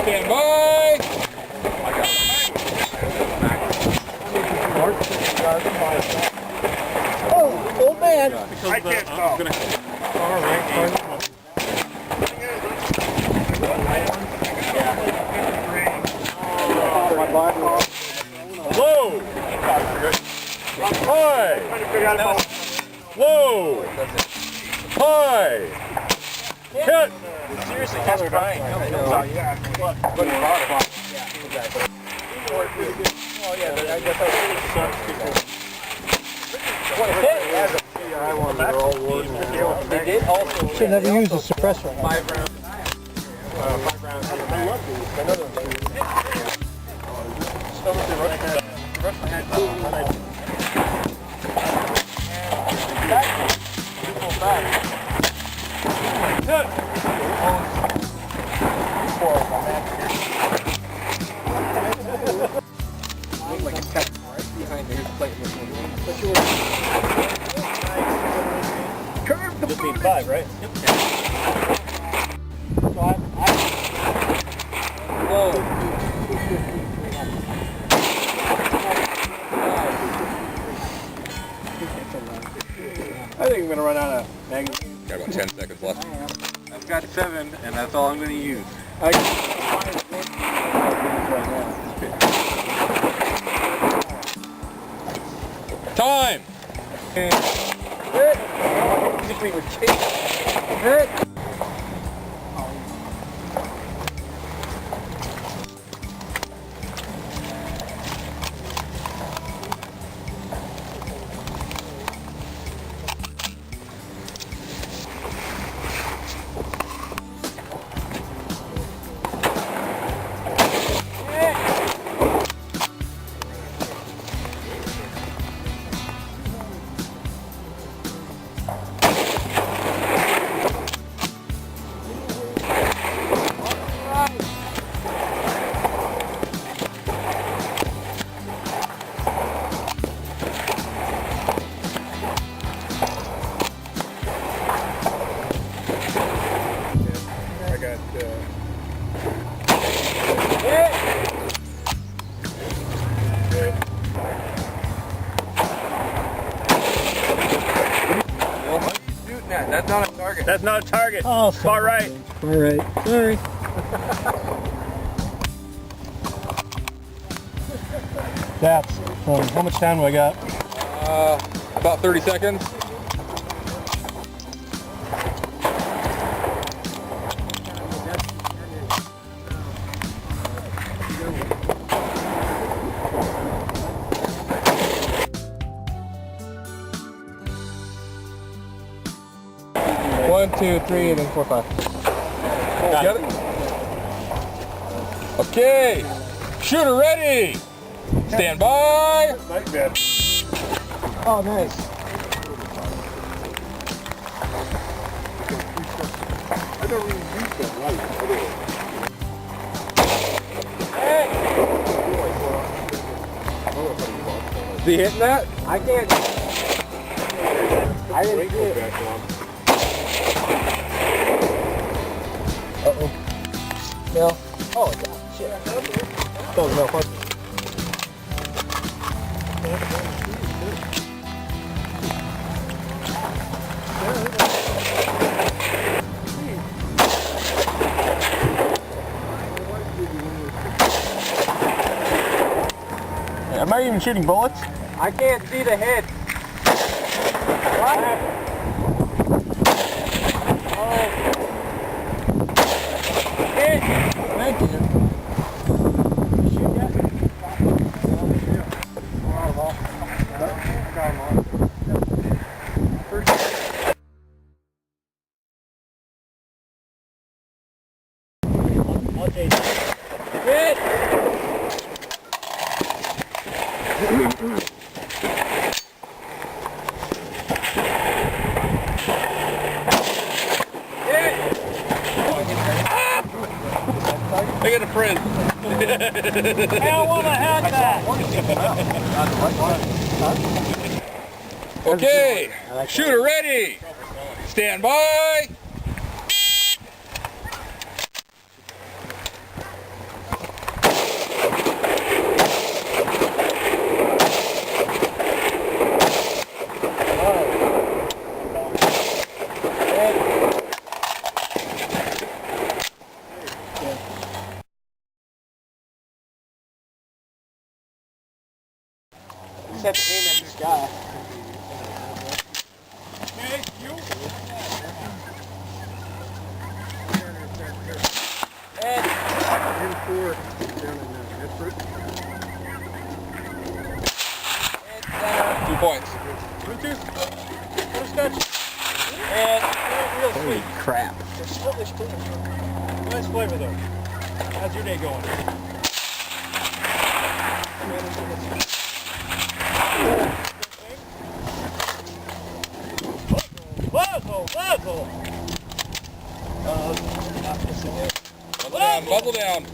Stand by. Oh, old man. I can't tell. Low. High. Low. High. Hit. Seriously, that's crying. They did also. Should never use a suppressor. 5 rounds. 5 rounds. I love these. Another like it's cut right behind his plate. Curve the 5, right? Yep. So I think I'm going to run out of magazines. Got about 10 seconds left. I've got 7, and that's all I'm going to use. Time. That's not a target. That's not a target. Oh, far right. Far right. Sorry. That's how much time do I got? About 30 seconds. One, two, three, and then 4, 5. Got it? Okay. Shooter ready. Stand by. Oh, nice. I don't really use that light. Is he hitting that? I can't. I didn't see it. Uh-oh. No. Oh, God. Shit. Oh, no. Fuck. Am I even shooting bullets? I can't see the head. What? Oh. Hit. Thank you. Shoot that. Hit. I got a friend. I don't want to have that. Okay. Shooter ready. Stand by. Guy. Okay, you. And In four, down in Medford. 2 points. and Holy crap. nice flavor though. How's your day going? Bubble down.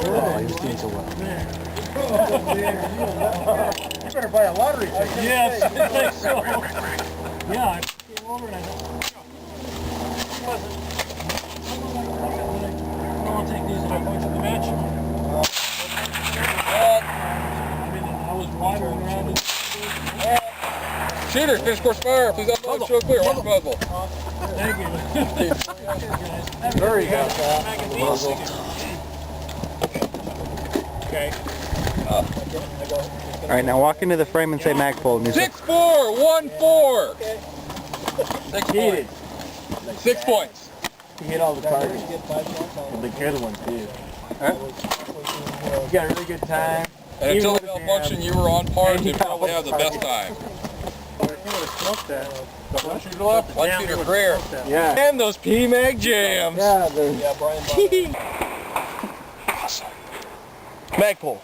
Oh, he was doing so well. You better buy a lottery ticket. Yes, I think so. Yeah, I came over and I I'll take these and I went to the match. I mean, I was wandering around and Shooter, finish course fire. Please upload. Show clear. One muzzle. thank you. Very good. Muzzle. Okay. All right, now walk into the frame and say Magpul. 6-4, 1-4. 6 points. 6 points. You hit all the targets. The good ones, too. You got a really good time. And until the malfunction, you were on par to probably have the best time. Smoked that. One shooter left, one shooter clear. Yeah. And those P-Mag jams. Yeah, Magpul.